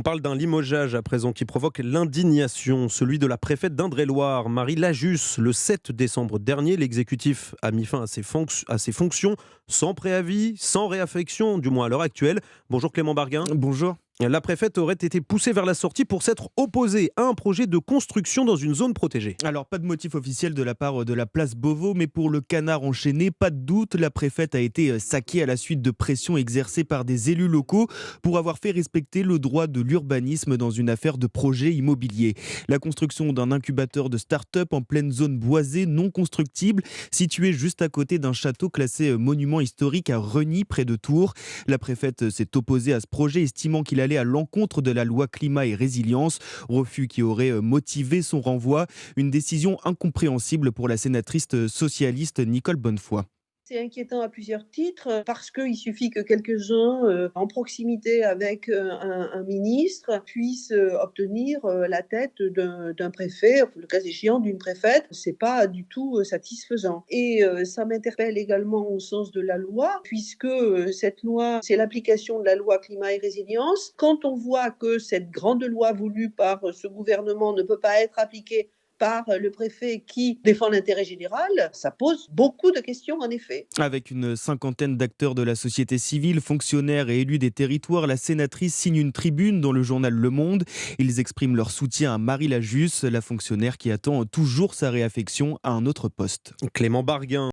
On parle d'un limogeage à présent qui provoque l'indignation, celui de la préfète d'Indre-et-Loire, Marie Lajus. Le 7 décembre dernier, l'exécutif a mis fin à ses fonctions sans préavis, sans réaffection, du moins à l'heure actuelle. Bonjour Clément Barguin. Bonjour. La préfète aurait été poussée vers la sortie pour s'être opposée à un projet de construction dans une zone protégée. Alors, pas de motif officiel de la part de la place Beauvau, mais pour le canard enchaîné, pas de doute, la préfète a été saquée à la suite de pressions exercées par des élus locaux pour avoir fait respecter le droit de l'urbanisme dans une affaire de projet immobilier. La construction d'un incubateur de start-up en pleine zone boisée non constructible, situé juste à côté d'un château classé monument historique à Reny, près de Tours. La préfète s'est opposée à ce projet, estimant qu'il allait à l'encontre de la loi climat et résilience, refus qui aurait motivé son renvoi, une décision incompréhensible pour la sénatrice socialiste Nicole Bonnefoy. C'est inquiétant à plusieurs titres parce qu'il suffit que quelques-uns en proximité avec un ministre puissent obtenir la tête d'un préfet, le cas échéant d'une préfète. C'est pas du tout satisfaisant. Et ça m'interpelle également au sens de la loi, puisque cette loi, c'est l'application de la loi climat et résilience. Quand on voit que cette grande loi voulue par ce gouvernement ne peut pas être appliquée par le préfet qui défend l'intérêt général, ça pose beaucoup de questions en effet. Avec une cinquantaine d'acteurs de la société civile, fonctionnaires et élus des territoires, la sénatrice signe une tribune dans le journal Le Monde. Ils expriment leur soutien à Marie Lajus, la fonctionnaire qui attend toujours sa réaffection à un autre poste. Clément Barguin.